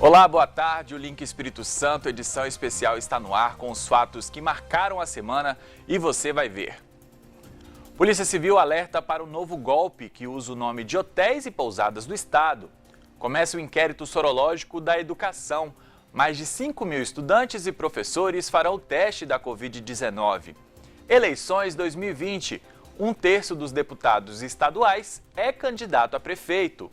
Olá, boa tarde. O Link Espírito Santo, edição especial, está no ar com os fatos que marcaram a semana e você vai ver. Polícia Civil alerta para o novo golpe que usa o nome de hotéis e pousadas do estado. Começa o inquérito sorológico da educação. Mais de 5.000 estudantes e professores farão o teste da Covid-19. Eleições 2020. 1/3 dos deputados estaduais é candidato a prefeito.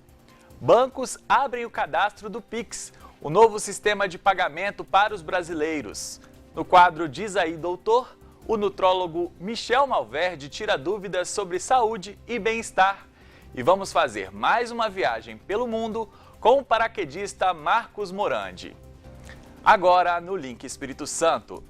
Bancos abrem o cadastro do Pix, o novo sistema de pagamento para os brasileiros. No quadro Diz aí, doutor, o nutrólogo Michel Malverde tira dúvidas sobre saúde e bem-estar. E vamos fazer mais uma viagem pelo mundo com o paraquedista Marcos Morandi. Agora no Link Espírito Santo.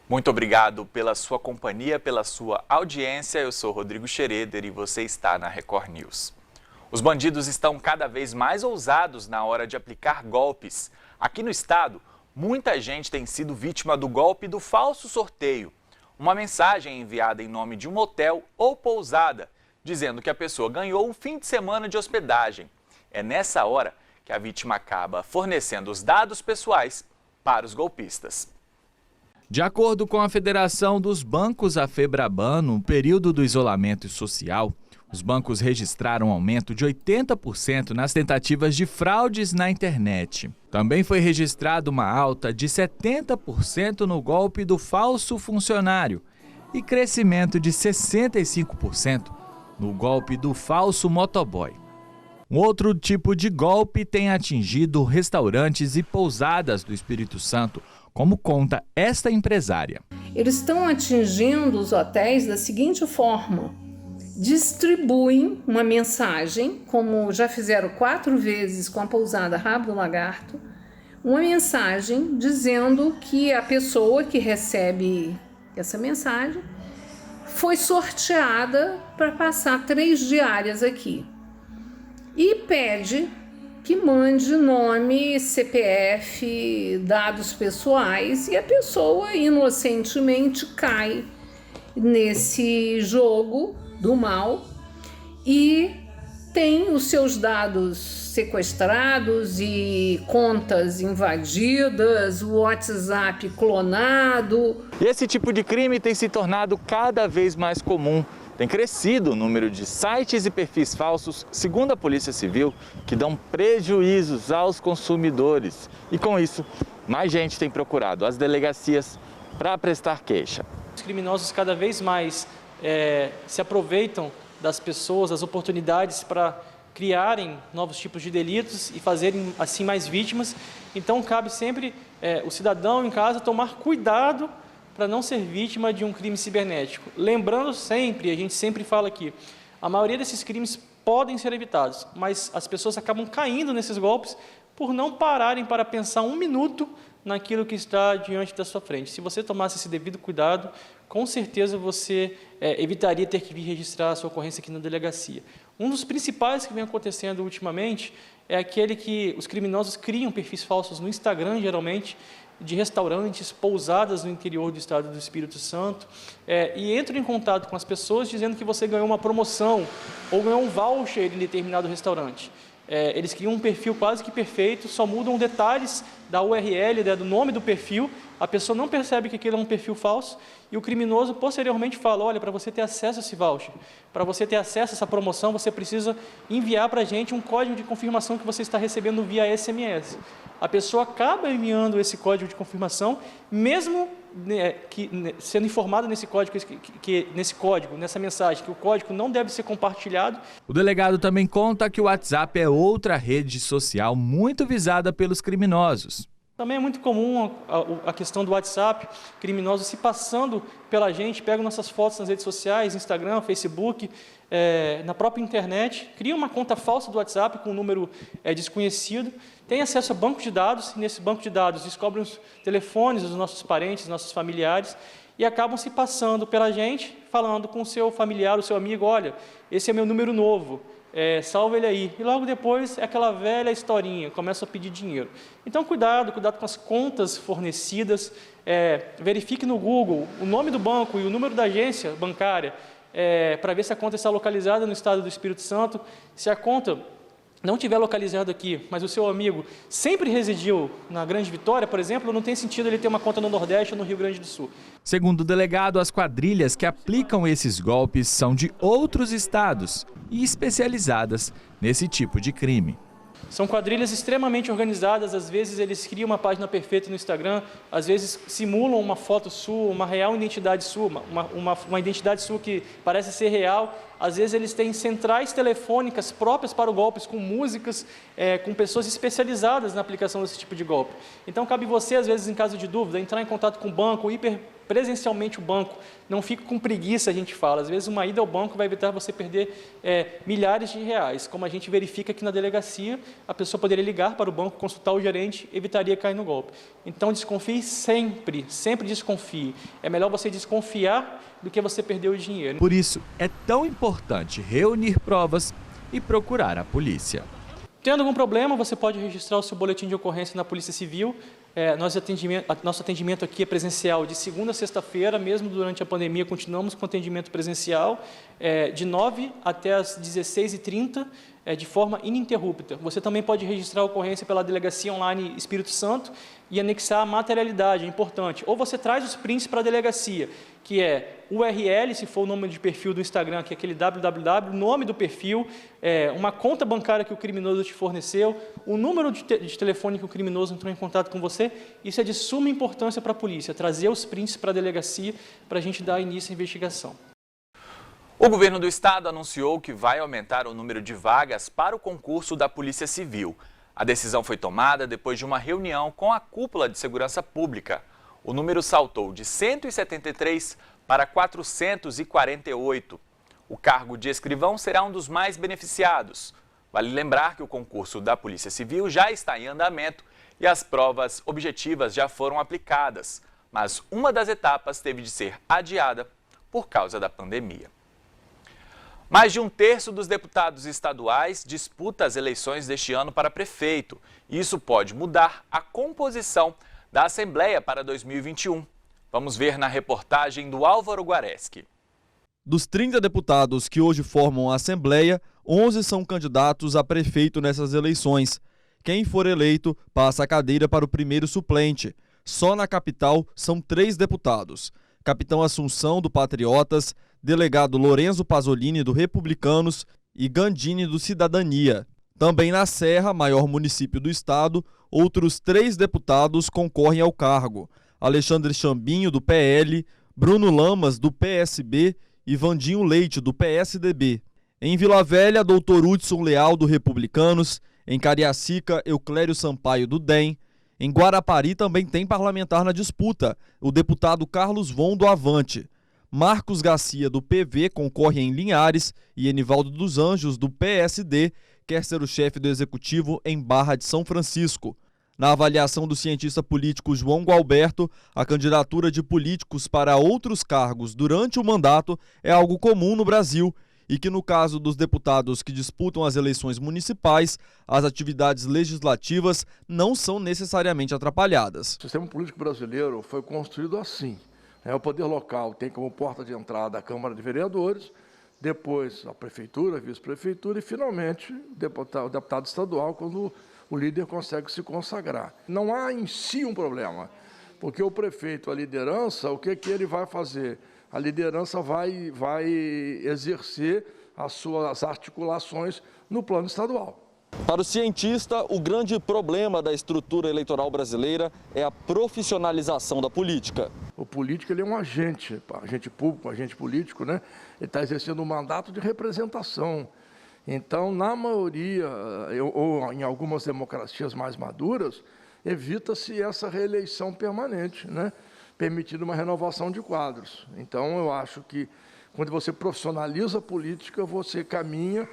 Muito obrigado pela sua companhia, pela sua audiência. Eu sou Rodrigo Schroeder e você está na Record News. Os bandidos estão cada vez mais ousados na hora de aplicar golpes. Aqui no estado, muita gente tem sido vítima do golpe do falso sorteio. Uma mensagem enviada em nome de um hotel ou pousada, dizendo que a pessoa ganhou um fim de semana de hospedagem. É nessa hora que a vítima acaba fornecendo os dados pessoais para os golpistas. De acordo com a Federação dos Bancos, a Febraban, no período do isolamento social, os bancos registraram um aumento de 80% nas tentativas de fraudes na internet. Também foi registrada uma alta de 70% no golpe do falso funcionário e crescimento de 65% no golpe do falso motoboy. Um outro tipo de golpe tem atingido restaurantes e pousadas do Espírito Santo, como conta esta empresária. Eles estão atingindo os hotéis da seguinte forma: distribuem uma mensagem, como já fizeram 4 vezes com a pousada Rabo do Lagarto, uma mensagem dizendo que a pessoa que recebe essa mensagem foi sorteada para passar 3 diárias aqui. E pede que mande nome, CPF, dados pessoais, e a pessoa inocentemente cai nesse jogo do mal e tem os seus dados sequestrados e contas invadidas, o WhatsApp clonado. E esse tipo de crime tem se tornado cada vez mais comum. Tem crescido o número de sites e perfis falsos, segundo a Polícia Civil, que dão prejuízos aos consumidores. E com isso, mais gente tem procurado as delegacias para prestar queixa. Os criminosos cada vez mais se aproveitam das pessoas, das oportunidades para criarem novos tipos de delitos e fazerem assim mais vítimas. Então cabe sempre o cidadão em casa tomar cuidado para não ser vítima de um crime cibernético. Lembrando sempre, a gente sempre fala aqui, a maioria desses crimes podem ser evitados, mas as pessoas acabam caindo nesses golpes por não pararem para pensar um minuto naquilo que está diante da sua frente. Se você tomasse esse devido cuidado, com certeza você evitaria ter que vir registrar a sua ocorrência aqui na delegacia. Um dos principais que vem acontecendo ultimamente é aquele que os criminosos criam perfis falsos no Instagram, geralmente, de restaurantes, pousadas no interior do estado do Espírito Santo, e entram em contato com as pessoas dizendo que você ganhou uma promoção ou ganhou um voucher em determinado restaurante. Eles criam um perfil quase que perfeito, só mudam detalhes da URL, do nome do perfil, a pessoa não percebe que aquele é um perfil falso e o criminoso posteriormente fala: olha, para você ter acesso a esse voucher, para você ter acesso a essa promoção, você precisa enviar para a gente um código de confirmação que você está recebendo via SMS. A pessoa acaba enviando esse código de confirmação, mesmo sendo informado nesse código, nessa mensagem, que o código não deve ser compartilhado. O delegado também conta que o WhatsApp é outra rede social muito visada pelos criminosos. Também é muito comum a questão do WhatsApp, criminosos se passando pela gente, pegam nossas fotos nas redes sociais, Instagram, Facebook, na própria internet, criam uma conta falsa do WhatsApp com um número desconhecido, tem acesso a banco de dados, e nesse banco de dados descobrem os telefones dos nossos parentes, nossos familiares, e acabam se passando pela gente, falando com o seu familiar, o seu amigo: olha, esse é meu número novo, salva ele aí. E logo depois é aquela velha historinha, começa a pedir dinheiro. Então cuidado com as contas fornecidas, verifique no Google o nome do banco e o número da agência bancária, para ver se a conta está localizada no estado do Espírito Santo. Se a conta não estiver localizado aqui, mas o seu amigo sempre residiu na Grande Vitória, por exemplo, não tem sentido ele ter uma conta no Nordeste ou no Rio Grande do Sul. Segundo o delegado, as quadrilhas que aplicam esses golpes são de outros estados e especializadas nesse tipo de crime. São quadrilhas extremamente organizadas, às vezes eles criam uma página perfeita no Instagram, às vezes simulam uma foto sua, uma real identidade sua, uma identidade sua que parece ser real. Às vezes eles têm centrais telefônicas próprias para o golpe, com músicas, com pessoas especializadas na aplicação desse tipo de golpe. Então cabe você, às vezes, em caso de dúvida, entrar em contato com o banco, presencialmente o banco. Não fique com preguiça, a gente fala. Às vezes uma ida ao banco vai evitar você perder milhares de reais. Como a gente verifica aqui na delegacia, a pessoa poderia ligar para o banco, consultar o gerente, evitaria cair no golpe. Então desconfie sempre, sempre desconfie. É melhor você desconfiar do que você perder o dinheiro. Por isso, é tão importante reunir provas e procurar a polícia. Tendo algum problema, você pode registrar o seu boletim de ocorrência na Polícia Civil. Nosso atendimento aqui é presencial de segunda a sexta-feira, mesmo durante a pandemia, continuamos com atendimento presencial, de 9 até as 16h30, de forma ininterrupta. Você também pode registrar a ocorrência pela Delegacia Online Espírito Santo e anexar a materialidade, é importante. Ou você traz os prints para a delegacia, que é URL, se for o nome de perfil do Instagram, que é aquele www, nome do perfil, uma conta bancária que o criminoso te forneceu, o número de telefone que o criminoso entrou em contato com você. Isso é de suma importância para a polícia, trazer os prints para a delegacia para a gente dar início à investigação. O governo do estado anunciou que vai aumentar o número de vagas para o concurso da Polícia Civil. A decisão foi tomada depois de uma reunião com a cúpula de segurança pública. O número saltou de 173 para 448. O cargo de escrivão será um dos mais beneficiados. Vale lembrar que o concurso da Polícia Civil já está em andamento e as provas objetivas já foram aplicadas, mas uma das etapas teve de ser adiada por causa da pandemia. Mais de um terço dos deputados estaduais disputa as eleições deste ano para prefeito. Isso pode mudar a composição da Assembleia para 2021. Vamos ver na reportagem do Álvaro Guareschi. Dos 30 deputados que hoje formam a Assembleia, 11 são candidatos a prefeito nessas eleições. Quem for eleito passa a cadeira para o primeiro suplente. Só na capital são 3 deputados. Capitão Assunção, do Patriotas, delegado Lorenzo Pasolini, do Republicanos, e Gandini, do Cidadania. Também na Serra, maior município do estado, outros 3 deputados concorrem ao cargo. Alexandre Chambinho, do PL, Bruno Lamas, do PSB e Vandinho Leite, do PSDB. Em Vila Velha, Dr. Hudson Leal, do Republicanos. Em Cariacica, Euclério Sampaio, do DEM. Em Guarapari também tem parlamentar na disputa, o deputado Carlos Von, do Avante. Marcos Garcia, do PV, concorre em Linhares e Enivaldo dos Anjos, do PSD, quer ser o chefe do Executivo em Barra de São Francisco. Na avaliação do cientista político João Gualberto, a candidatura de políticos para outros cargos durante o mandato é algo comum no Brasil e que, no caso dos deputados que disputam as eleições municipais, as atividades legislativas não são necessariamente atrapalhadas. O sistema político brasileiro foi construído assim. O poder local tem como porta de entrada a Câmara de Vereadores, depois a Prefeitura, a Vice-Prefeitura e, finalmente, o deputado estadual, quando o líder consegue se consagrar. Não há em si um problema, porque o prefeito, a liderança, o que ele vai fazer? A liderança vai exercer as suas articulações no plano estadual. Para o cientista, o grande problema da estrutura eleitoral brasileira é a profissionalização da política. O político ele é um agente público, um agente político, né? Ele está exercendo um mandato de representação. Então, na maioria, ou em algumas democracias mais maduras, evita-se essa reeleição permanente, né? Permitindo uma renovação de quadros. Então, eu acho que quando você profissionaliza a política, você caminha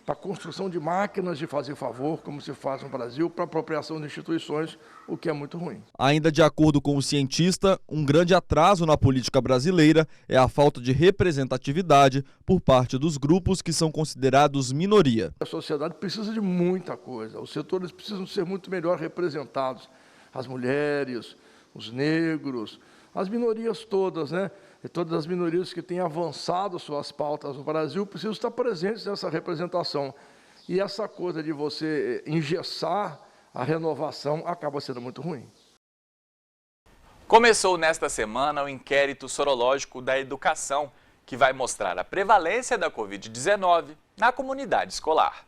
para a construção de máquinas de fazer favor, como se faz no Brasil, para apropriação de instituições, o que é muito ruim. Ainda de acordo com o cientista, um grande atraso na política brasileira é a falta de representatividade por parte dos grupos que são considerados minoria. A sociedade precisa de muita coisa, os setores precisam ser muito melhor representados. As mulheres, os negros, as minorias todas, né? E todas as minorias que têm avançado suas pautas no Brasil precisam estar presentes nessa representação. E essa coisa de você engessar a renovação acaba sendo muito ruim. Começou nesta semana o inquérito sorológico da educação, que vai mostrar a prevalência da Covid-19 na comunidade escolar.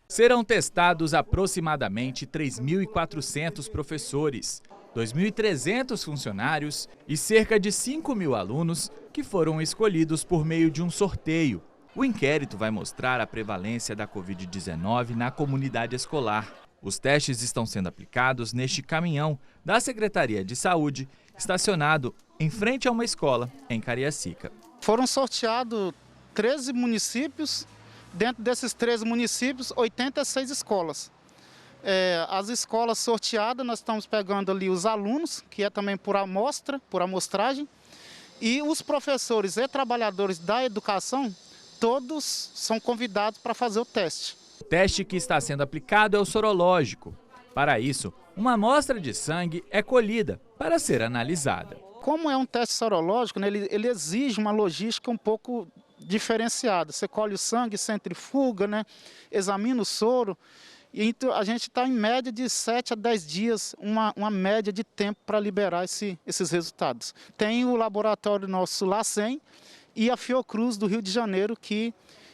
Serão testados aproximadamente 3.400 professores, 2.300 funcionários e cerca de 5.000 alunos que foram escolhidos por meio de um sorteio. O inquérito vai mostrar a prevalência da Covid-19 na comunidade escolar. Os testes estão sendo aplicados neste caminhão da Secretaria de Saúde, estacionado em frente a uma escola em Cariacica. Foram sorteados 13 municípios. Dentro desses 13 municípios, 86 escolas. As escolas sorteadas, nós estamos pegando ali os alunos, que é também por amostra, por amostragem, e os professores e trabalhadores da educação, todos são convidados para fazer o teste. O teste que está sendo aplicado é o sorológico. Para isso, uma amostra de sangue é colhida para ser analisada. Como é um teste sorológico, né, ele exige uma logística um pouco diferenciada. Você colhe o sangue, centrifuga, né, examina o soro. E então, a gente está em média de 7 a 10 dias, uma média de tempo para liberar esses resultados. Tem o laboratório nosso LACEN e a Fiocruz do Rio de Janeiro, que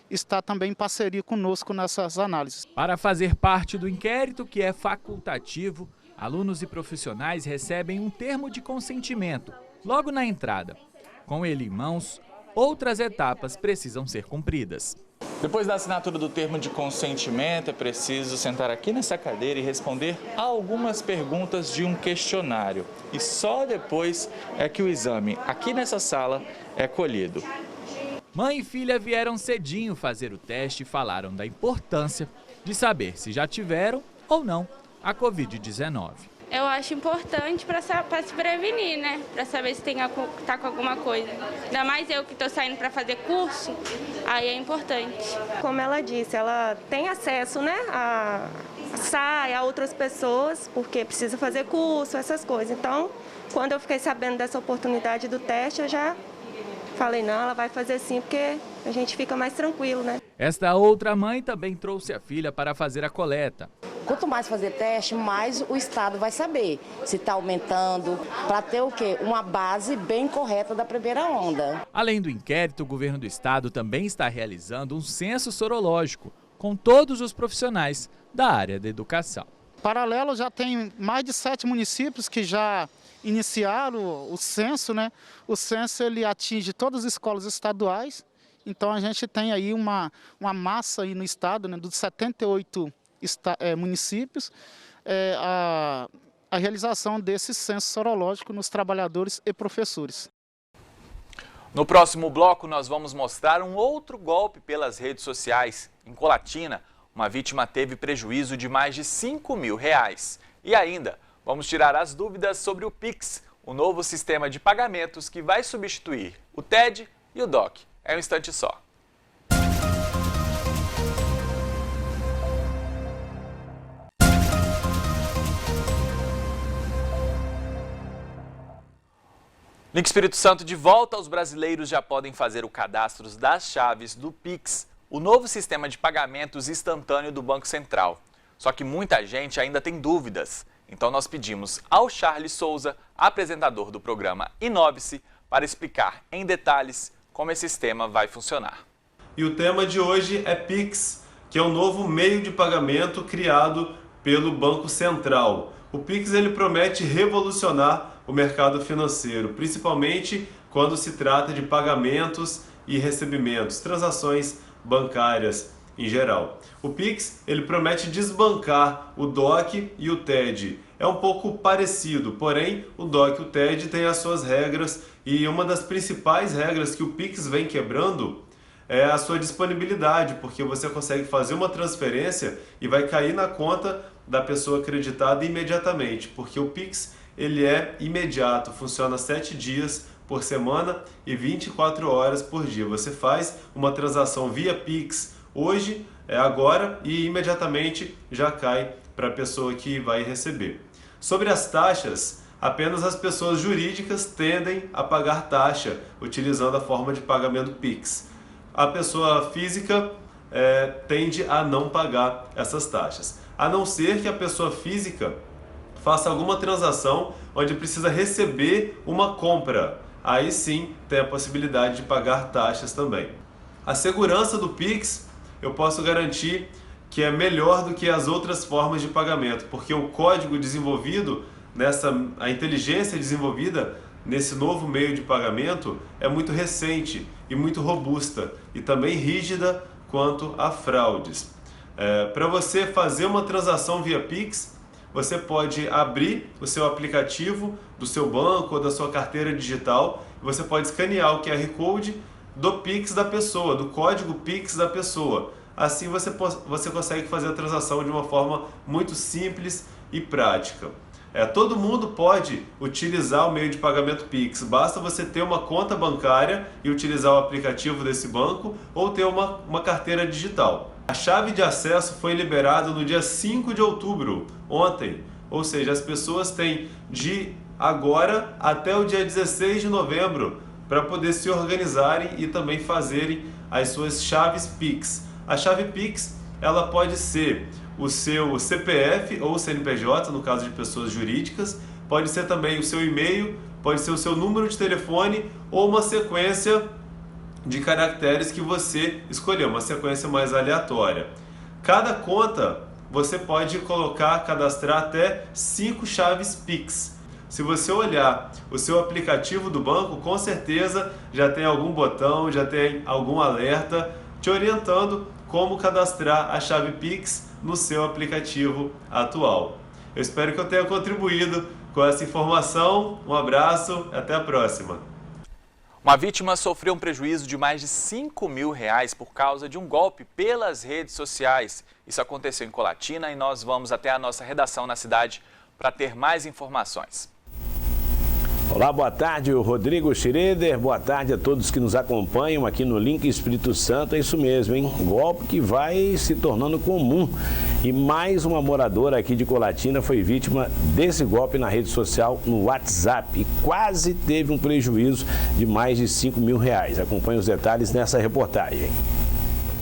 está também em parceria conosco nessas análises. Para fazer parte do inquérito, que é facultativo, alunos e profissionais recebem um termo de consentimento logo na entrada. Com ele em mãos, outras etapas precisam ser cumpridas. Depois da assinatura do termo de consentimento, é preciso sentar aqui nessa cadeira e responder a algumas perguntas de um questionário. E só depois é que o exame aqui nessa sala é colhido. Mãe e filha vieram cedinho fazer o teste e falaram da importância de saber se já tiveram ou não a Covid-19. Eu acho importante para se prevenir, né? Para saber se tá com alguma coisa. Ainda mais eu que estou saindo para fazer curso, aí é importante. Como ela disse, ela tem acesso, né, a outras pessoas, porque precisa fazer curso, essas coisas. Então, quando eu fiquei sabendo dessa oportunidade do teste, eu já falei, não, ela vai fazer sim, porque a gente fica mais tranquilo, né? Esta outra mãe também trouxe a filha para fazer a coleta. Quanto mais fazer teste, mais o Estado vai saber se está aumentando, para ter o quê? Uma base bem correta da primeira onda. Além do inquérito, o governo do estado também está realizando um censo sorológico com todos os profissionais da área da educação. Paralelo, já tem mais de 7 municípios que já iniciaram o censo, né? O censo ele atinge todas as escolas estaduais, então a gente tem aí uma massa aí no estado, né, dos 78 municípios, a realização desse censo sorológico nos trabalhadores e professores. No próximo bloco, nós vamos mostrar um outro golpe pelas redes sociais. Em Colatina, uma vítima teve prejuízo de mais de R$5.000. E ainda, vamos tirar as dúvidas sobre o Pix, o novo sistema de pagamentos que vai substituir o TED e o DOC. É um instante só. Link Espírito Santo de volta, os brasileiros já podem fazer o cadastro das chaves do Pix, o novo sistema de pagamentos instantâneo do Banco Central. Só que muita gente ainda tem dúvidas, então nós pedimos ao Charles Souza, apresentador do programa Inove-se, para explicar em detalhes como esse sistema vai funcionar. E o tema de hoje é Pix, que é um novo meio de pagamento criado pelo Banco Central. O Pix ele promete revolucionar o mercado financeiro, principalmente quando se trata de pagamentos e recebimentos, transações bancárias em geral. O Pix ele promete desbancar o DOC e o TED. É um pouco parecido, porém o DOC e o TED têm as suas regras e uma das principais regras que o Pix vem quebrando é a sua disponibilidade, porque você consegue fazer uma transferência e vai cair na conta da pessoa acreditada imediatamente, porque o Pix ele é imediato, funciona 7 dias por semana e 24 horas por dia. Você faz uma transação via Pix hoje, agora, e imediatamente já cai para a pessoa que vai receber. Sobre as taxas, apenas as pessoas jurídicas tendem a pagar taxa utilizando a forma de pagamento Pix. A pessoa física tende a não pagar essas taxas, a não ser que a pessoa física faça alguma transação onde precisa receber uma compra. Aí sim tem a possibilidade de pagar taxas também. A segurança do Pix, eu posso garantir que é melhor do que as outras formas de pagamento, porque o código desenvolvido, a inteligência desenvolvida nesse novo meio de pagamento é muito recente e muito robusta e também rígida quanto a fraudes. Para você fazer uma transação via Pix, você pode abrir o seu aplicativo do seu banco ou da sua carteira digital, e você pode escanear o QR Code do Pix da pessoa, do código Pix da pessoa. Assim você consegue fazer a transação de uma forma muito simples e prática. Todo mundo pode utilizar o meio de pagamento Pix, basta você ter uma conta bancária e utilizar o aplicativo desse banco ou ter uma carteira digital. A chave de acesso foi liberada no dia 5 de outubro, ontem, ou seja, as pessoas têm de agora até o dia 16 de novembro para poder se organizarem e também fazerem as suas chaves Pix. A chave Pix, ela pode ser o seu CPF ou CNPJ, no caso de pessoas jurídicas, pode ser também o seu e-mail, pode ser o seu número de telefone ou uma sequência de caracteres que você escolheu, uma sequência mais aleatória. Cada conta você pode cadastrar até 5 chaves Pix. Se você olhar o seu aplicativo do banco, com certeza já tem algum botão, já tem algum alerta te orientando como cadastrar a chave Pix no seu aplicativo atual. Eu espero que eu tenha contribuído com essa informação. Um abraço, até a próxima. Uma vítima sofreu um prejuízo de mais de R$5 mil por causa de um golpe pelas redes sociais. Isso aconteceu em Colatina e nós vamos até a nossa redação na cidade para ter mais informações. Olá, boa tarde, Rodrigo Schroeder, boa tarde a todos que nos acompanham aqui no Link Espírito Santo. É isso mesmo, hein? Golpe que vai se tornando comum. E mais uma moradora aqui de Colatina foi vítima desse golpe na rede social, no WhatsApp, e quase teve um prejuízo de mais de R$5 mil. Acompanhe os detalhes nessa reportagem.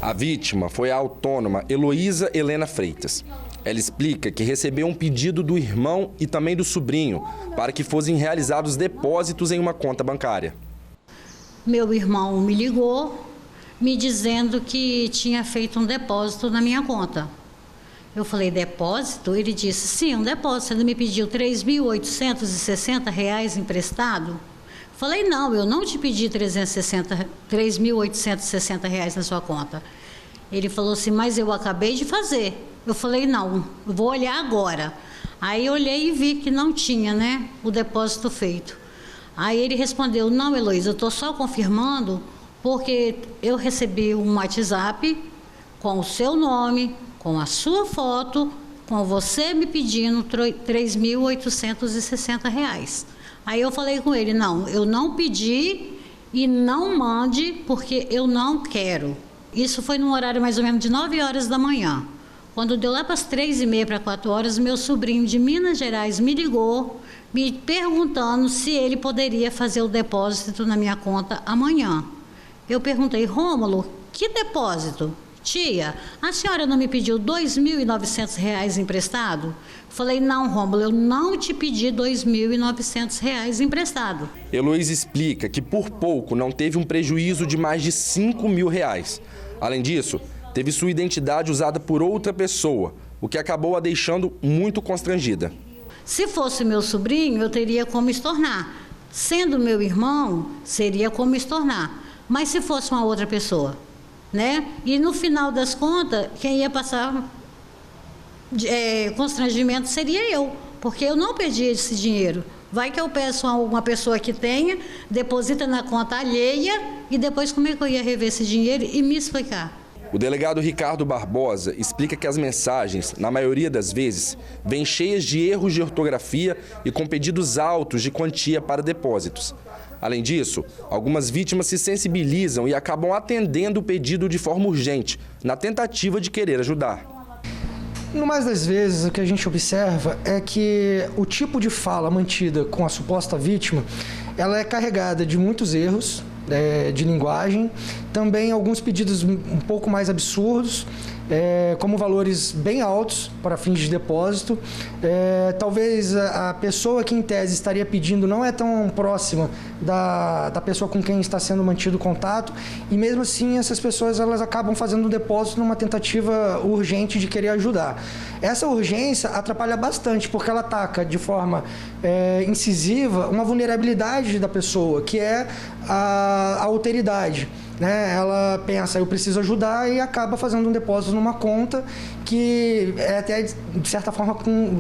A vítima foi a autônoma Heloísa Helena Freitas. Ela explica que recebeu um pedido do irmão e também do sobrinho para que fossem realizados depósitos em uma conta bancária. Meu irmão me ligou, me dizendo que tinha feito um depósito na minha conta. Eu falei, depósito? Ele disse, sim, um depósito. Ele me pediu R$3.860 emprestado. Falei, não, eu não te pedi R$3.860 na sua conta. Ele falou assim, mas eu acabei de fazer. Eu falei, não, eu vou olhar agora. Aí eu olhei e vi que não tinha, né, o depósito feito. Aí ele respondeu, não, Heloísa, eu estou só confirmando porque eu recebi um WhatsApp com o seu nome, com a sua foto, com você me pedindo R$3.860. Aí eu falei com ele, não, eu não pedi e não mande porque eu não quero. Isso foi num horário mais ou menos de 9 horas da manhã. Quando deu lá para as 3h30 para 4 horas, meu sobrinho de Minas Gerais me ligou, me perguntando se ele poderia fazer o depósito na minha conta amanhã. Eu perguntei, Rômulo, que depósito? Tia, a senhora não me pediu R$2.900 emprestado? Falei, não, Rômulo, eu não te pedi R$2.900 emprestado. Heloísa explica que por pouco não teve um prejuízo de mais de R$5 mil. Além disso, teve sua identidade usada por outra pessoa, o que acabou a deixando muito constrangida. Se fosse meu sobrinho, eu teria como estornar. Sendo meu irmão, seria como estornar. Mas se fosse uma outra pessoa, né? E no final das contas, quem ia passar constrangimento seria eu, porque eu não perdi esse dinheiro. Vai que eu peço a uma pessoa que tenha, deposita na conta alheia e depois como é que eu ia rever esse dinheiro e me explicar? O delegado Ricardo Barbosa explica que as mensagens, na maioria das vezes, vêm cheias de erros de ortografia e com pedidos altos de quantia para depósitos. Além disso, algumas vítimas se sensibilizam e acabam atendendo o pedido de forma urgente, na tentativa de querer ajudar. No mais das vezes, o que a gente observa é que o tipo de fala mantida com a suposta vítima, ela é carregada de muitos erros de linguagem, também alguns pedidos um pouco mais absurdos, como valores bem altos para fins de depósito. Talvez a pessoa que em tese estaria pedindo não é tão próxima da pessoa com quem está sendo mantido contato, e mesmo assim essas pessoas elas acabam fazendo um depósito numa tentativa urgente de querer ajudar. Essa urgência atrapalha bastante, porque ela ataca de forma incisiva uma vulnerabilidade da pessoa, que é a alteridade. Ela pensa, eu preciso ajudar, e acaba fazendo um depósito numa conta que até, de certa forma,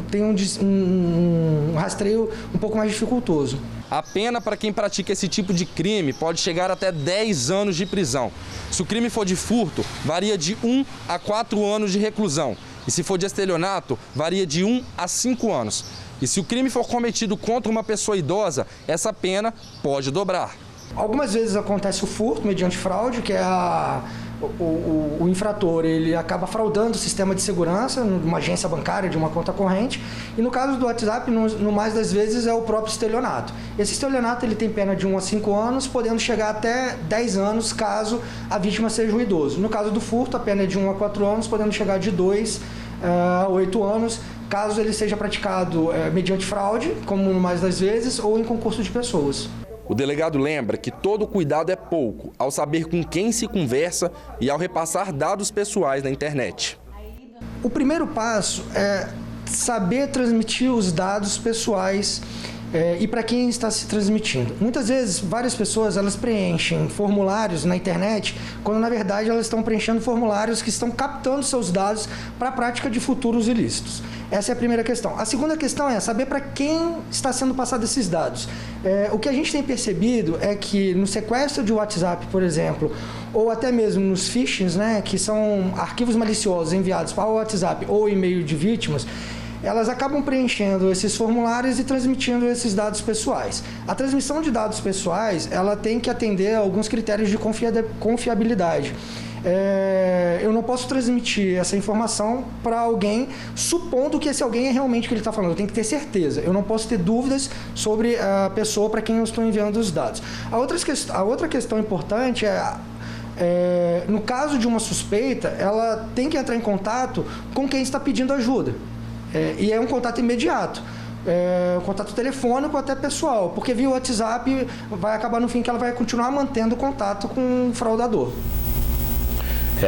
tem um rastreio um pouco mais dificultoso. A pena para quem pratica esse tipo de crime pode chegar até 10 anos de prisão. Se o crime for de furto, varia de 1 a 4 anos de reclusão. E se for de estelionato, varia de 1 a 5 anos. E se o crime for cometido contra uma pessoa idosa, essa pena pode dobrar. Algumas vezes acontece o furto mediante fraude, que é o infrator ele acaba fraudando o sistema de segurança numa agência bancária, de uma conta corrente. E no caso do WhatsApp, no mais das vezes, é o próprio estelionato. Esse estelionato ele tem pena de 1 a 5 anos, podendo chegar até 10 anos caso a vítima seja um idoso. No caso do furto, a pena é de 1 a 4 anos, podendo chegar de 2 a 8 anos, caso ele seja praticado mediante fraude, como no mais das vezes, ou em concurso de pessoas. O delegado lembra que todo cuidado é pouco ao saber com quem se conversa e ao repassar dados pessoais na internet. O primeiro passo é saber transmitir os dados pessoais e para quem está se transmitindo. Muitas vezes, várias pessoas elas preenchem formulários na internet, quando na verdade elas estão preenchendo formulários que estão captando seus dados para a prática de futuros ilícitos. Essa é a primeira questão. A segunda questão é saber para quem está sendo passado esses dados. O que a gente tem percebido é que no sequestro de WhatsApp, por exemplo, ou até mesmo nos phishings, que são arquivos maliciosos enviados para o WhatsApp ou e-mail de vítimas, elas acabam preenchendo esses formulários e transmitindo esses dados pessoais. A transmissão de dados pessoais, ela tem que atender a alguns critérios de confiabilidade. Eu não posso transmitir essa informação para alguém supondo que esse alguém é realmente o que ele está falando. Eu tenho que ter certeza. Eu não posso ter dúvidas sobre a pessoa para quem eu estou enviando os dados. A outra questão importante no caso de uma suspeita, ela tem que entrar em contato com quem está pedindo ajuda. E é um contato imediato. Um contato telefônico até pessoal, porque via WhatsApp vai acabar no fim que ela vai continuar mantendo contato com o fraudador.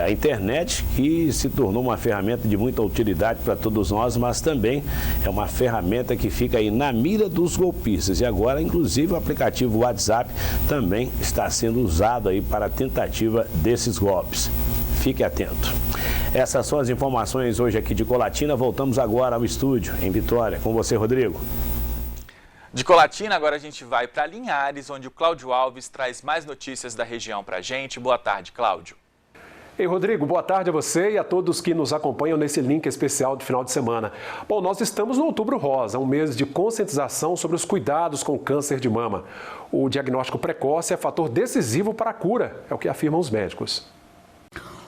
A internet que se tornou uma ferramenta de muita utilidade para todos nós, mas também é uma ferramenta que fica aí na mira dos golpistas. E agora, inclusive, o aplicativo WhatsApp também está sendo usado aí para a tentativa desses golpes. Fique atento. Essas são as informações hoje aqui de Colatina. Voltamos agora ao estúdio em Vitória. Com você, Rodrigo. De Colatina, agora a gente vai para Linhares, onde o Cláudio Alves traz mais notícias da região para a gente. Boa tarde, Cláudio. Ei, Rodrigo, boa tarde a você e a todos que nos acompanham nesse link especial de final de semana. Bom, nós estamos no Outubro Rosa, um mês de conscientização sobre os cuidados com o câncer de mama. O diagnóstico precoce é fator decisivo para a cura, é o que afirmam os médicos.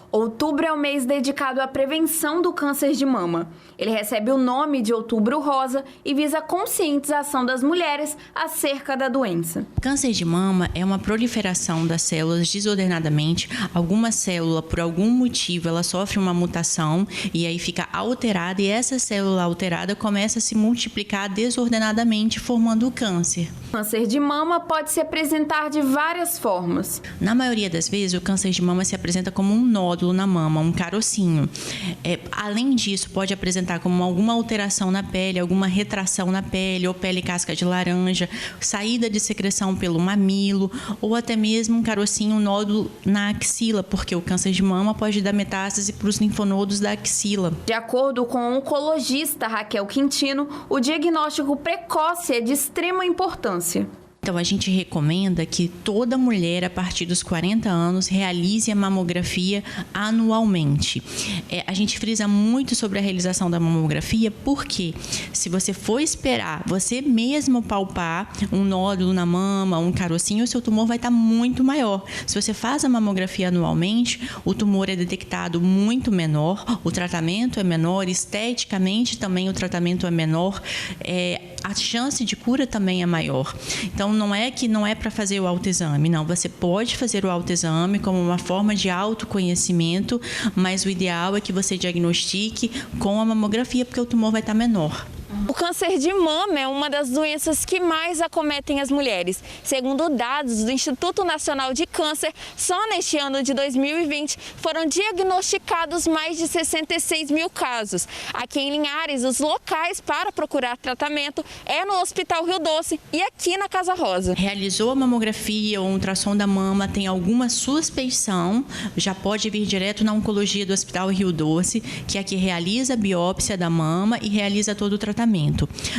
Outubro é o mês dedicado à prevenção do câncer de mama. Ele recebe o nome de Outubro Rosa e visa a conscientização das mulheres acerca da doença. Câncer de mama é uma proliferação das células desordenadamente. Alguma célula, por algum motivo, ela sofre uma mutação e aí fica alterada, e essa célula alterada começa a se multiplicar desordenadamente, formando o câncer. O câncer de mama pode se apresentar de várias formas. Na maioria das vezes, o câncer de mama se apresenta como um nódulo na mama, um carocinho. Além disso, pode apresentar como alguma alteração na pele, alguma retração na pele, ou pele casca de laranja, saída de secreção pelo mamilo, ou até mesmo um carocinho, um nódulo na axila, porque o câncer de mama pode dar metástase para os linfonodos da axila. De acordo com a oncologista Raquel Quintino, o diagnóstico precoce é de extrema importância. Então, a gente recomenda que toda mulher, a partir dos 40 anos, realize a mamografia anualmente. A gente frisa muito sobre a realização da mamografia, porque se você for esperar você mesmo palpar um nódulo na mama, um carocinho, o seu tumor vai estar muito maior. Se você faz a mamografia anualmente, o tumor é detectado muito menor, o tratamento é menor, esteticamente também o tratamento é menor, a chance de cura também é maior. Então, não é para fazer o autoexame, não. Você pode fazer o autoexame como uma forma de autoconhecimento, mas o ideal é que você diagnostique com a mamografia, porque o tumor vai estar menor. O câncer de mama é uma das doenças que mais acometem as mulheres. Segundo dados do Instituto Nacional de Câncer, só neste ano de 2020 foram diagnosticados mais de 66 mil casos. Aqui em Linhares, os locais para procurar tratamento é no Hospital Rio Doce e aqui na Casa Rosa. Realizou a mamografia ou um ultrassom da mama, tem alguma suspeição, já pode vir direto na oncologia do Hospital Rio Doce, que é que realiza a biópsia da mama e realiza todo o tratamento.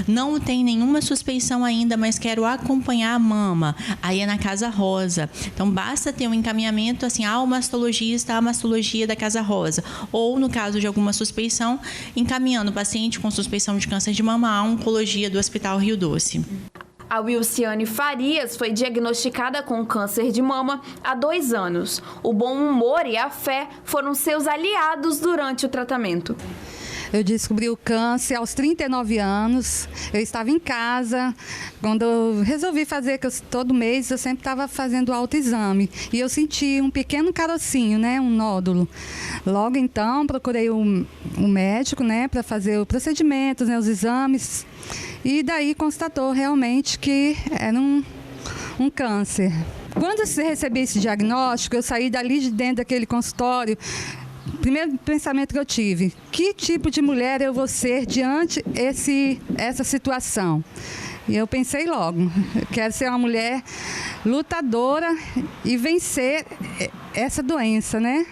Não tem nenhuma suspeição ainda, mas quero acompanhar a mama. Aí é na Casa Rosa. Então, basta ter um encaminhamento assim, ao mastologista, à mastologia da Casa Rosa. Ou, no caso de alguma suspeição, encaminhando o paciente com suspeição de câncer de mama à oncologia do Hospital Rio Doce. A Wilciane Farias foi diagnosticada com câncer de mama há 2 anos. O bom humor e a fé foram seus aliados durante o tratamento. Eu descobri o câncer aos 39 anos, eu estava em casa, quando eu resolvi fazer, que todo mês eu sempre estava fazendo autoexame, e eu senti um pequeno carocinho, né, um nódulo. Logo então, procurei um médico, né, para fazer os procedimentos, né, os exames, e daí constatou realmente que era um câncer. Quando eu recebi esse diagnóstico, eu saí dali de dentro daquele consultório. O primeiro pensamento que eu tive, que tipo de mulher eu vou ser diante essa situação? E eu pensei logo, eu quero ser uma mulher lutadora e vencer essa doença, né?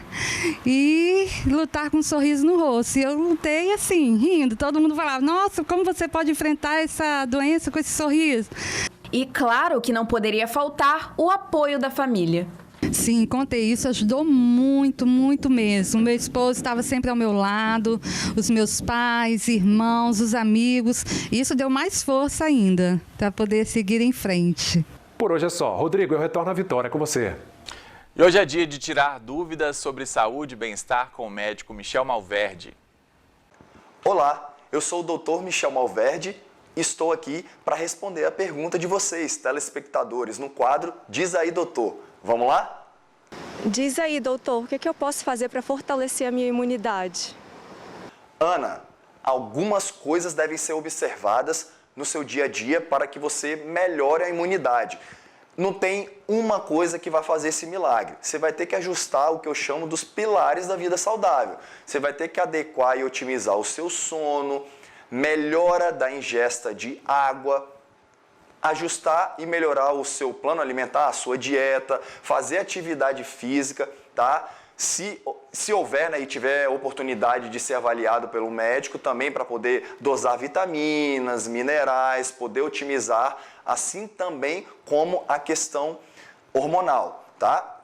E lutar com um sorriso no rosto. E eu lutei assim, rindo. Todo mundo falava, nossa, como você pode enfrentar essa doença com esse sorriso? E claro que não poderia faltar o apoio da família. Sim, contei isso, ajudou muito, muito mesmo. O meu esposo estava sempre ao meu lado, os meus pais, irmãos, os amigos. Isso deu mais força ainda para poder seguir em frente. Por hoje é só. Rodrigo, eu retorno à Vitória com você. E hoje é dia de tirar dúvidas sobre saúde e bem-estar com o médico Michel Malverde. Olá, eu sou o Dr. Michel Malverde e estou aqui para responder a pergunta de vocês, telespectadores, no quadro Diz aí, doutor. Vamos lá? Diz aí, doutor, o que eu posso fazer para fortalecer a minha imunidade? Ana, algumas coisas devem ser observadas no seu dia a dia para que você melhore a imunidade. Não tem uma coisa que vai fazer esse milagre. Você vai ter que ajustar o que eu chamo dos pilares da vida saudável. Você vai ter que adequar e otimizar o seu sono, melhora da ingesta de água, ajustar e melhorar o seu plano alimentar, a sua dieta, fazer atividade física, tá? Se houver, né, e tiver oportunidade de ser avaliado pelo médico também para poder dosar vitaminas, minerais, poder otimizar, assim também como a questão hormonal, tá?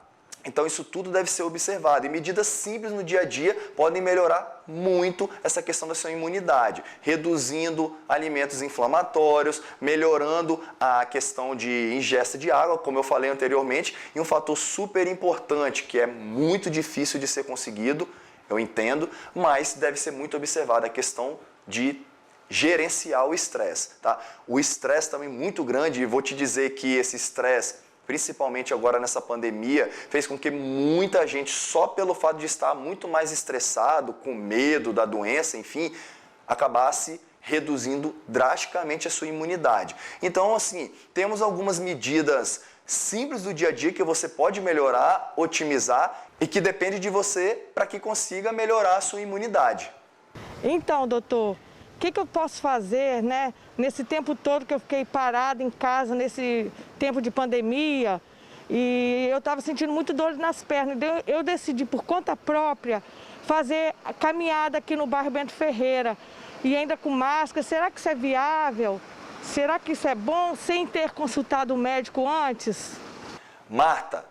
Então isso tudo deve ser observado e medidas simples no dia a dia podem melhorar muito essa questão da sua imunidade, reduzindo alimentos inflamatórios, melhorando a questão de ingesta de água, como eu falei anteriormente, e um fator super importante que é muito difícil de ser conseguido, eu entendo, mas deve ser muito observada a questão de gerenciar o estresse, tá? O estresse também muito grande, e vou te dizer que esse estresse, principalmente agora nessa pandemia, fez com que muita gente, só pelo fato de estar muito mais estressado, com medo da doença, enfim, acabasse reduzindo drasticamente a sua imunidade. Então, assim, temos algumas medidas simples do dia a dia que você pode melhorar, otimizar e que depende de você para que consiga melhorar a sua imunidade. Então, doutor, o que eu posso fazer, né, nesse tempo todo que eu fiquei parada em casa, nesse tempo de pandemia, e eu estava sentindo muito dor nas pernas. Eu decidi, por conta própria, fazer a caminhada aqui no bairro Bento Ferreira, e ainda com máscara. Será que isso é viável? Será que isso é bom, sem ter consultado o médico antes? Marta,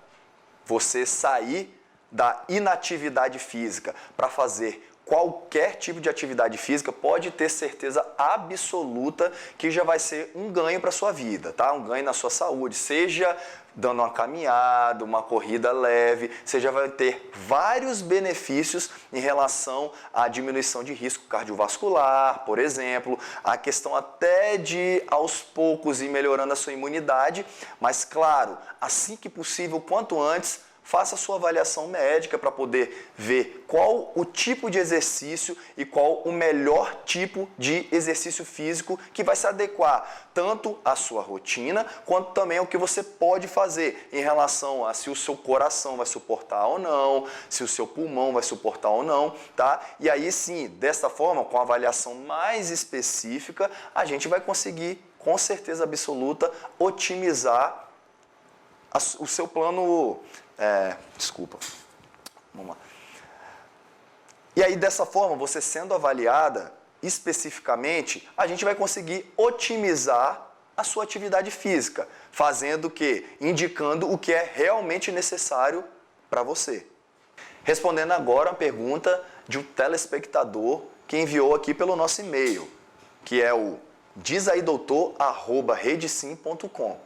você sair da inatividade física para fazer qualquer tipo de atividade física, pode ter certeza absoluta que já vai ser um ganho para a sua vida, tá? Um ganho na sua saúde, seja dando uma caminhada, uma corrida leve, você já vai ter vários benefícios em relação à diminuição de risco cardiovascular, por exemplo, a questão até de aos poucos ir melhorando a sua imunidade, mas claro, assim que possível, quanto antes, faça a sua avaliação médica para poder ver qual o tipo de exercício e qual o melhor tipo de exercício físico que vai se adequar tanto à sua rotina, quanto também ao que você pode fazer em relação a se o seu coração vai suportar ou não, se o seu pulmão vai suportar ou não, tá? E aí sim, dessa forma, com a avaliação mais específica, a gente vai conseguir, com certeza absoluta, otimizar o seu plano... Vamos lá. E aí, dessa forma, você sendo avaliada especificamente, a gente vai conseguir otimizar a sua atividade física, fazendo o quê? Indicando o que é realmente necessário para você. Respondendo agora a pergunta de um telespectador que enviou aqui pelo nosso e-mail, que é o dizaidoutor@redesim.com,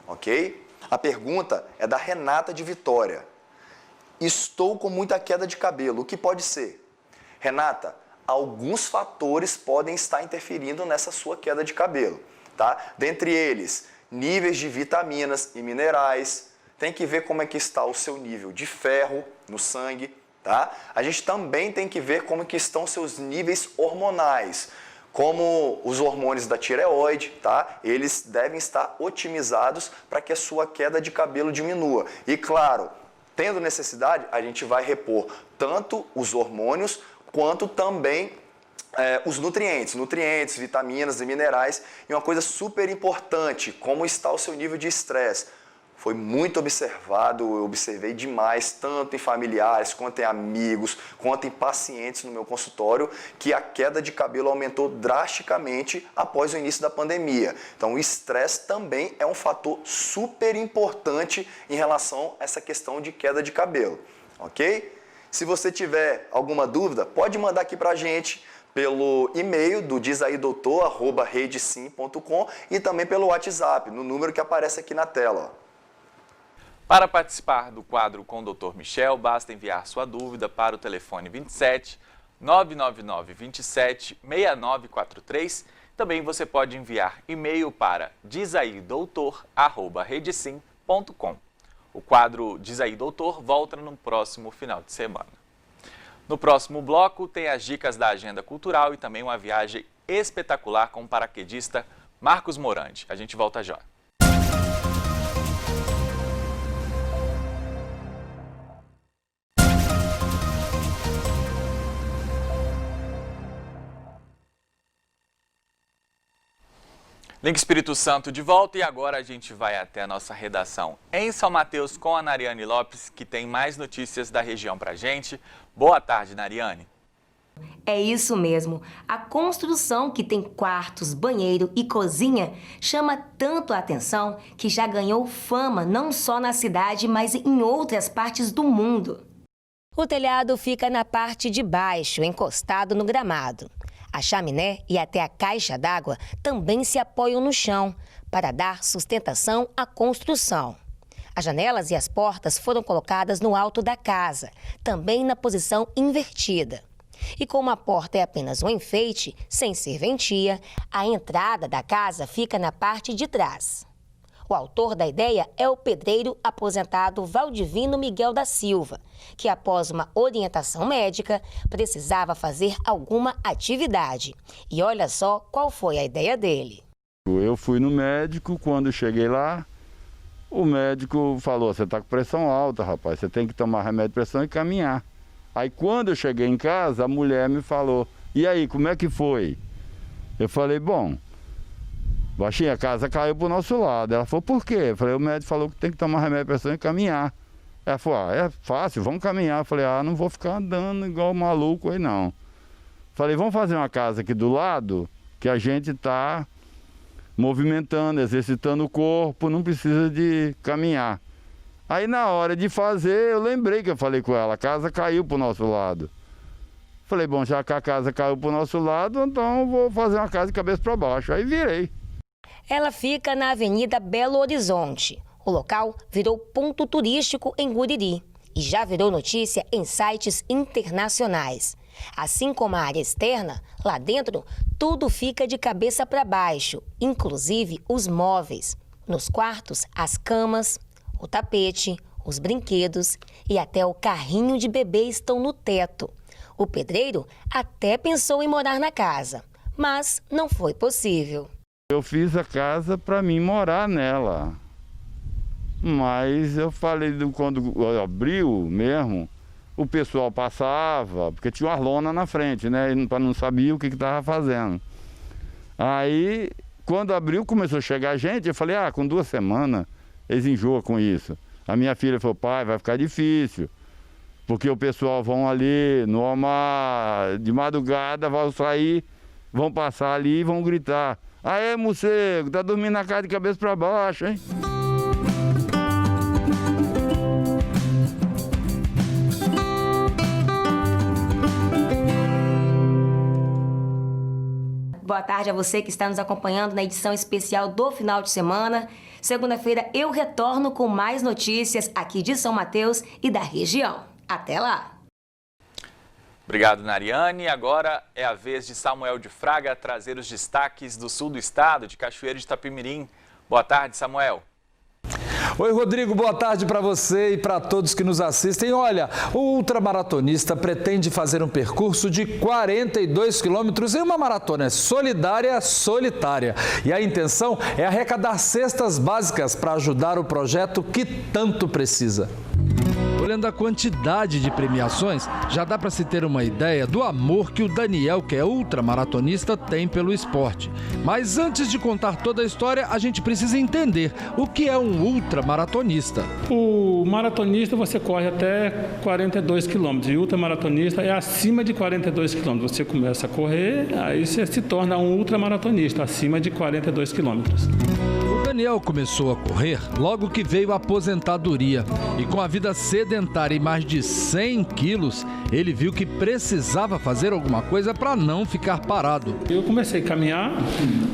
ok? A pergunta é da Renata de Vitória. Estou com muita queda de cabelo, o que pode ser? Renata, alguns fatores podem estar interferindo nessa sua queda de cabelo, tá? Dentre eles, níveis de vitaminas e minerais, tem que ver como é que está o seu nível de ferro no sangue, tá? A gente também tem que ver como que estão seus níveis hormonais, como os hormônios da tireoide, tá? Eles devem estar otimizados para que a sua queda de cabelo diminua. E claro, tendo necessidade, a gente vai repor tanto os hormônios quanto também os nutrientes, vitaminas e minerais. E uma coisa super importante, como está o seu nível de estresse. Foi muito observado, eu observei demais, tanto em familiares, quanto em amigos, quanto em pacientes no meu consultório, que a queda de cabelo aumentou drasticamente após o início da pandemia. Então, o estresse também é um fator super importante em relação a essa questão de queda de cabelo, ok? Se você tiver alguma dúvida, pode mandar aqui pra gente pelo e-mail do dizaidoutor@redesim.com e também pelo WhatsApp, no número que aparece aqui na tela, ó. Para participar do quadro com o Dr. Michel, basta enviar sua dúvida para o telefone 27 999 27 6943. Também você pode enviar e-mail para dizaidoutor@redesim.com. O quadro Diz aí Doutor volta no próximo final de semana. No próximo bloco tem as dicas da agenda cultural e também uma viagem espetacular com o paraquedista Marcos Morandi. A gente volta já. Link Espírito Santo de volta e agora a gente vai até a nossa redação em São Mateus com a Nariane Lopes, que tem mais notícias da região pra gente. Boa tarde, Nariane. É isso mesmo. A construção, que tem quartos, banheiro e cozinha, chama tanto a atenção que já ganhou fama não só na cidade, mas em outras partes do mundo. O telhado fica na parte de baixo, encostado no gramado. A chaminé e até a caixa d'água também se apoiam no chão para dar sustentação à construção. As janelas e as portas foram colocadas no alto da casa, também na posição invertida. E como a porta é apenas um enfeite, sem serventia, a entrada da casa fica na parte de trás. O autor da ideia é o pedreiro aposentado Valdivino Miguel da Silva, que após uma orientação médica precisava fazer alguma atividade. E olha só qual foi a ideia dele. Eu fui no médico, quando cheguei lá, o médico falou: você está com pressão alta, rapaz, você tem que tomar remédio de pressão e caminhar. Aí quando eu cheguei em casa, a mulher me falou: e aí, como é que foi? Eu falei: bom, baixinho, a casa caiu pro nosso lado. Ela falou: por quê? Eu falei: o médico falou que tem que tomar remédio de pressão e caminhar. Ela falou: ah, é fácil, vamos caminhar. Eu falei: ah, não vou ficar andando igual maluco aí não. Falei: vamos fazer uma casa aqui do lado, que a gente está movimentando, exercitando o corpo, não precisa de caminhar. Aí na hora de fazer, eu lembrei que eu falei com ela: a casa caiu pro nosso lado. Falei: bom, já que a casa caiu pro nosso lado, então eu vou fazer uma casa de cabeça para baixo. Aí virei. Ela fica na Avenida Belo Horizonte. O local virou ponto turístico em Guriri e já virou notícia em sites internacionais. Assim como a área externa, lá dentro tudo fica de cabeça para baixo, inclusive os móveis. Nos quartos, as camas, o tapete, os brinquedos e até o carrinho de bebê estão no teto. O pedreiro até pensou em morar na casa, mas não foi possível. Eu fiz a casa para mim morar nela, mas eu falei, quando abriu mesmo, o pessoal passava, porque tinha uma lona na frente, né? E não sabia o que estava fazendo. Aí, quando abriu, começou a chegar gente, eu falei: ah, com 2 semanas, eles enjoam com isso. A minha filha falou: pai, vai ficar difícil, porque o pessoal vão ali, no almoço, de madrugada, vão sair, vão passar ali e vão gritar: aê, morcego, tá dormindo na casa de cabeça para baixo, hein? Boa tarde a você que está nos acompanhando na edição especial do final de semana. Segunda-feira eu retorno com mais notícias aqui de São Mateus e da região. Até lá! Obrigado, Nariane. Agora é a vez de Samuel de Fraga trazer os destaques do sul do estado, de Cachoeiro de Itapemirim. Boa tarde, Samuel. Oi, Rodrigo, boa tarde para você e para todos que nos assistem. Olha, o ultramaratonista pretende fazer um percurso de 42 quilômetros em uma maratona solidária, solitária. E a intenção é arrecadar cestas básicas para ajudar o projeto que tanto precisa. Olhando a quantidade de premiações, já dá para se ter uma ideia do amor que o Daniel, que é ultramaratonista, tem pelo esporte. Mas antes de contar toda a história, a gente precisa entender o que é um ultramaratonista. O maratonista você corre até 42 quilômetros e o ultramaratonista é acima de 42 quilômetros. Você começa a correr, aí você se torna um ultramaratonista acima de 42 quilômetros. Daniel começou a correr logo que veio a aposentadoria e com a vida sedentária e mais de 100 quilos, ele viu que precisava fazer alguma coisa para não ficar parado. Eu comecei a caminhar,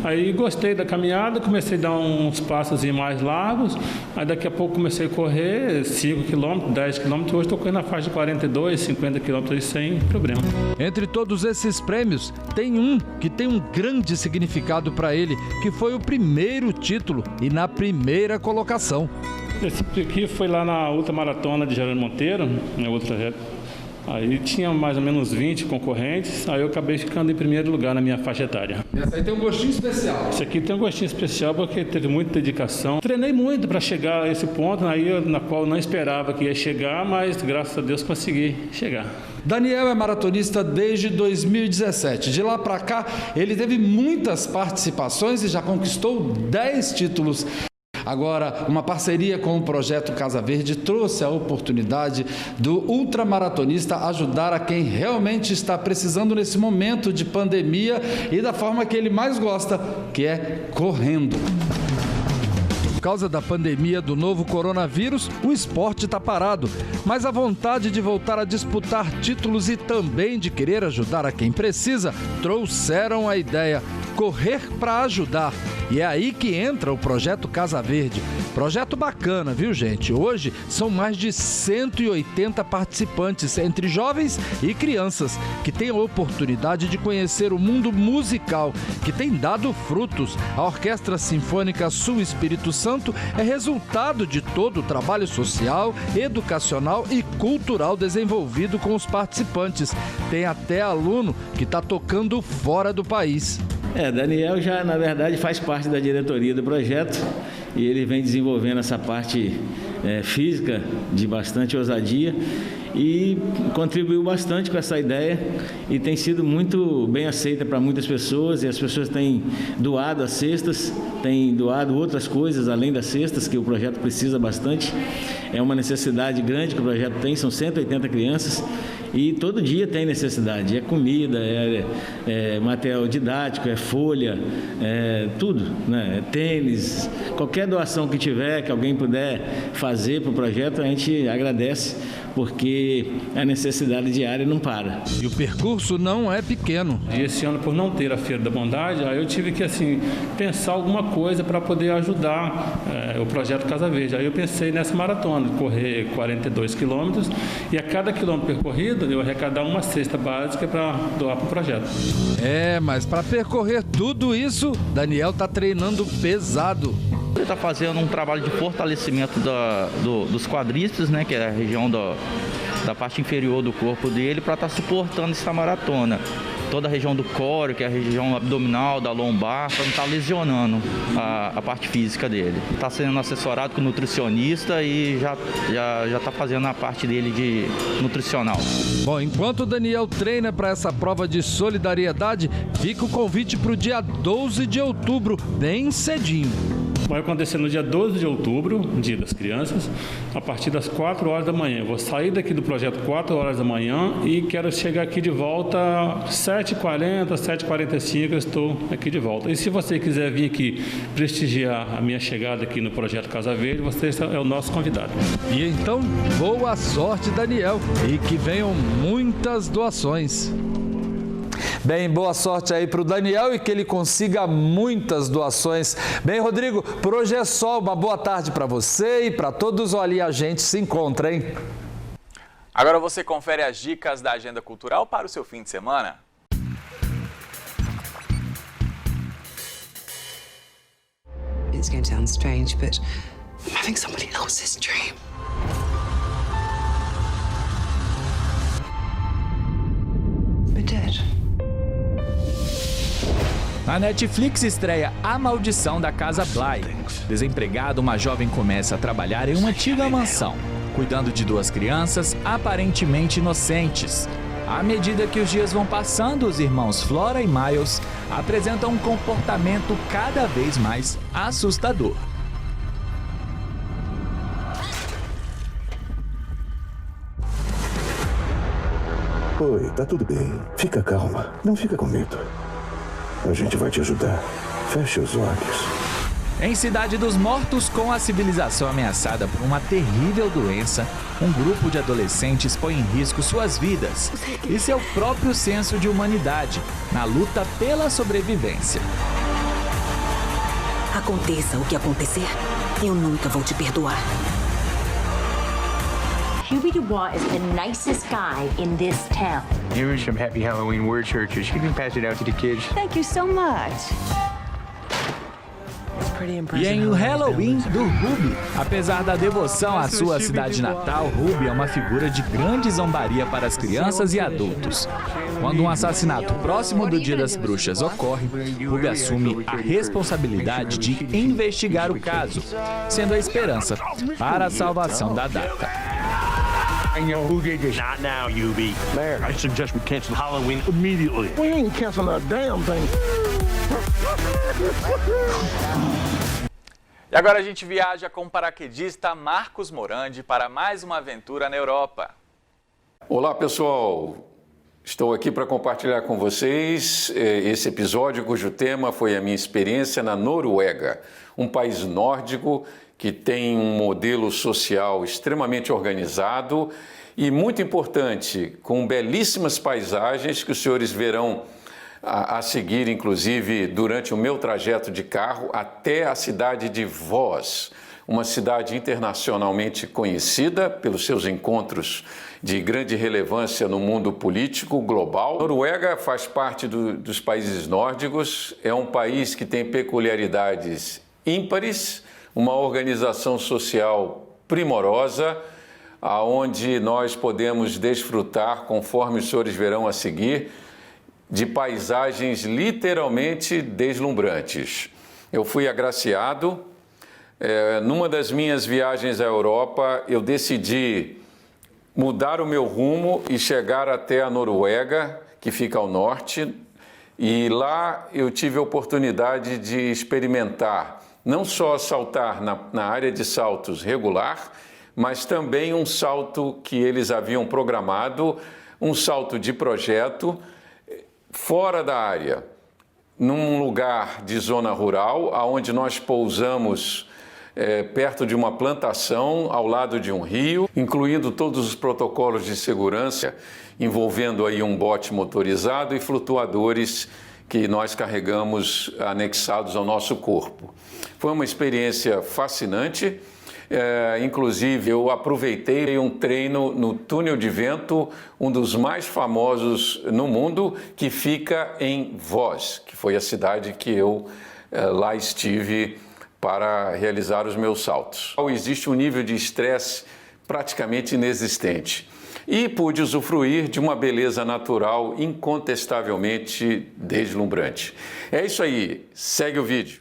aí gostei da caminhada, comecei a dar uns passos mais largos, aí daqui a pouco comecei a correr 5 quilômetros, 10 quilômetros, hoje estou correndo na faixa de 42, 50 quilômetros sem problema. Entre todos esses prêmios, tem um que tem um grande significado para ele, que foi o primeiro título e na primeira colocação. Esse aqui foi lá na ultramaratona de Geraldo Monteiro, aí tinha mais ou menos 20 concorrentes, aí eu acabei ficando em primeiro lugar na minha faixa etária. Essa aí tem um gostinho especial? Esse aqui tem um gostinho especial porque teve muita dedicação. Treinei muito para chegar a esse ponto, na qual eu não esperava que ia chegar, mas graças a Deus consegui chegar. Daniel é maratonista desde 2017. De lá para cá, ele teve muitas participações e já conquistou 10 títulos. Agora, uma parceria com o projeto Casa Verde trouxe a oportunidade do ultramaratonista ajudar a quem realmente está precisando nesse momento de pandemia e da forma que ele mais gosta, que é correndo. Por causa da pandemia do novo coronavírus, o esporte está parado, mas a vontade de voltar a disputar títulos e também de querer ajudar a quem precisa trouxeram a ideia. Correr para Ajudar. E é aí que entra o Projeto Casa Verde. Projeto bacana, viu, gente? Hoje são mais de 180 participantes, entre jovens e crianças, que têm a oportunidade de conhecer o mundo musical, que tem dado frutos. A Orquestra Sinfônica Sul Espírito Santo é resultado de todo o trabalho social, educacional e cultural desenvolvido com os participantes. Tem até aluno que está tocando fora do país. Daniel já, na verdade, faz parte da diretoria do projeto e ele vem desenvolvendo essa parte física de bastante ousadia e contribuiu bastante com essa ideia e tem sido muito bem aceita para muitas pessoas, e as pessoas têm doado as cestas, têm doado outras coisas além das cestas, que o projeto precisa bastante. É uma necessidade grande que o projeto tem, são 180 crianças. E todo dia tem necessidade, é comida, é material didático, é folha, tudo, né? É tênis, qualquer doação que tiver, que alguém puder fazer para o projeto, a gente agradece, porque a necessidade diária não para. E o percurso não é pequeno. E esse ano, por não ter a Feira da Bondade, aí eu tive que pensar alguma coisa para poder ajudar o projeto Casa Verde. Aí eu pensei nessa maratona, correr 42 quilômetros, e a cada quilômetro percorrido eu arrecadar uma cesta básica para doar para o projeto. Mas para percorrer tudo isso, Daniel está treinando pesado. Ele está fazendo um trabalho de fortalecimento dos quadríceps, né, que é a região da parte inferior do corpo dele, para estar suportando essa maratona. Toda a região do core, que é a região abdominal, da lombar, para não estar lesionando a parte física dele. Está sendo assessorado com nutricionista e já está fazendo a parte dele de nutricional. Bom, enquanto o Daniel treina para essa prova de solidariedade, fica o convite para o dia 12 de outubro, bem cedinho. Vai acontecer no dia 12 de outubro, Dia das Crianças, a partir das 4 horas da manhã. Eu vou sair daqui do projeto 4 horas da manhã e quero chegar aqui de volta às 7h40, 7h45, eu estou aqui de volta. E se você quiser vir aqui prestigiar a minha chegada aqui no projeto Casa Verde, você é o nosso convidado. E então, boa sorte, Daniel, e que venham muitas doações. Bem, boa sorte aí para o Daniel e que ele consiga muitas doações. Bem, Rodrigo, por hoje é só. Uma boa tarde para você e para todos. Ali a gente se encontra, hein? Agora você confere as dicas da agenda cultural para o seu fim de semana. It's going to sound strange, but I'm having somebody else's dream. We're dead. A Netflix estreia A Maldição da Casa Bly. Desempregado, uma jovem começa a trabalhar em uma antiga mansão, cuidando de 2 crianças aparentemente inocentes. À medida que os dias vão passando, os irmãos Flora e Miles apresentam um comportamento cada vez mais assustador. Oi, tá tudo bem. Fica calma. Não fica com medo. A gente vai te ajudar. Feche os olhos. Em Cidade dos Mortos, com a civilização ameaçada por uma terrível doença, um grupo de adolescentes põe em risco suas vidas e seu próprio senso de humanidade na luta pela sobrevivência. Aconteça o que acontecer, eu nunca vou te perdoar. Hubie Dubois is the nicest guy in this town. Here's some Happy Halloween word churches. You can pass it out to the kids. Thank you so much. E em O Halloween do Ruby, apesar da devoção à sua cidade natal, Ruby é uma figura de grande zombaria para as crianças e adultos. Quando um assassinato próximo do Dia das Bruxas ocorre, Ruby assume a responsabilidade de investigar o caso, sendo a esperança para a salvação da data. I know who did this. Not now, Hubie. Mayor, I suggest we cancel Halloween immediately. We ain't canceling a damn thing. E agora a gente viaja com o paraquedista Marcos Morandi para mais uma aventura na Europa. Olá, pessoal. Estou aqui para compartilhar com vocês esse episódio cujo tema foi a minha experiência na Noruega, um país nórdico que tem um modelo social extremamente organizado e muito importante, com belíssimas paisagens que os senhores verão a seguir, inclusive, durante o meu trajeto de carro até a cidade de Voss, uma cidade internacionalmente conhecida pelos seus encontros de grande relevância no mundo político global. A Noruega faz parte dos países nórdicos, é um país que tem peculiaridades ímpares, uma organização social primorosa, aonde nós podemos desfrutar, conforme os senhores verão a seguir, de paisagens literalmente deslumbrantes. Eu fui agraciado. Numa das minhas viagens à Europa, eu decidi mudar o meu rumo e chegar até a Noruega, que fica ao norte, e lá eu tive a oportunidade de experimentar não só saltar na área de saltos regular, mas também um salto que eles haviam programado, um salto de projeto, fora da área, num lugar de zona rural, onde nós pousamos perto de uma plantação, ao lado de um rio, incluindo todos os protocolos de segurança, envolvendo aí um bote motorizado e flutuadores que nós carregamos anexados ao nosso corpo. Foi uma experiência fascinante. Inclusive, eu aproveitei um treino no túnel de vento, um dos mais famosos no mundo, que fica em Voss, que foi a cidade que eu lá estive para realizar os meus saltos. Existe um nível de estresse praticamente inexistente e pude usufruir de uma beleza natural incontestavelmente deslumbrante. É isso aí, segue o vídeo.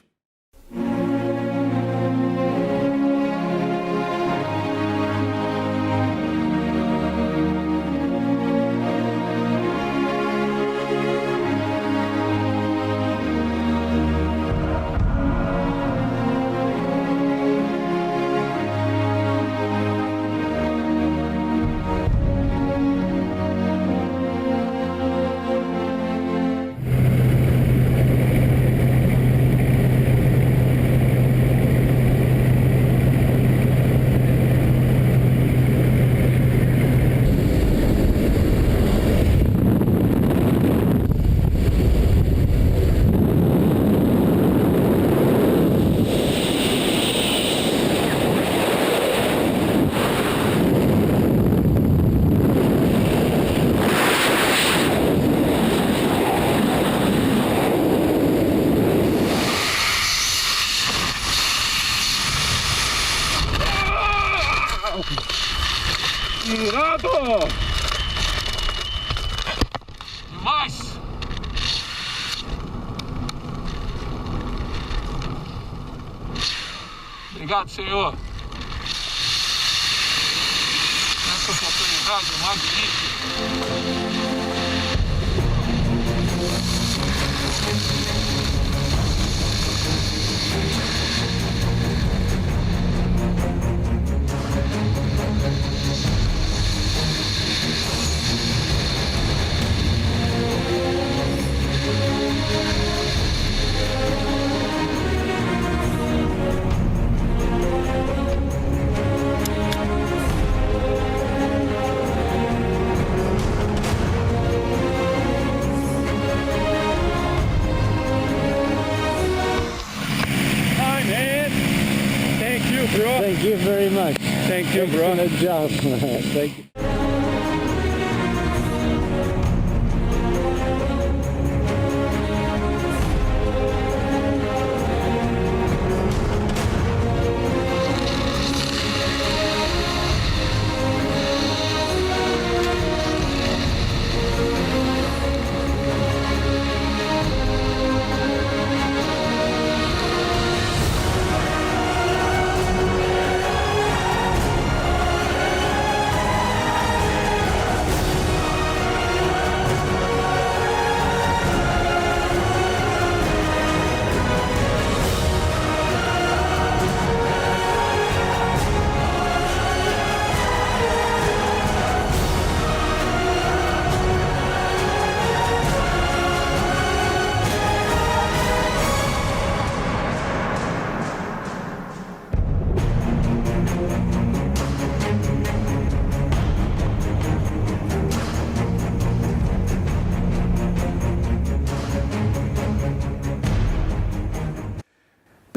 Demais! Obrigado, Senhor. Essa oportunidade magnífica. Thank you very much. Thank you, bro. Excellent job. Thank you.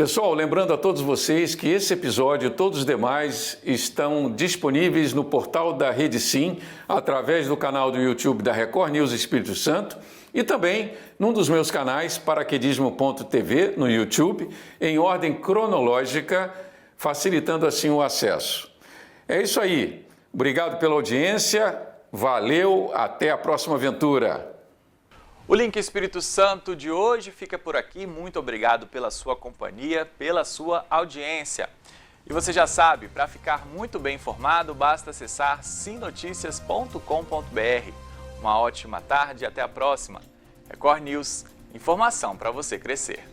Pessoal, lembrando a todos vocês que esse episódio e todos os demais estão disponíveis no portal da Rede Sim, através do canal do YouTube da Record News Espírito Santo e também num dos meus canais, paraquedismo.tv, no YouTube, em ordem cronológica, facilitando assim o acesso. É isso aí. Obrigado pela audiência. Valeu. Até a próxima aventura. O Link Espírito Santo de hoje fica por aqui. Muito obrigado pela sua companhia, pela sua audiência. E você já sabe, para ficar muito bem informado, basta acessar simnoticias.com.br. Uma ótima tarde e até a próxima. Record News, informação para você crescer.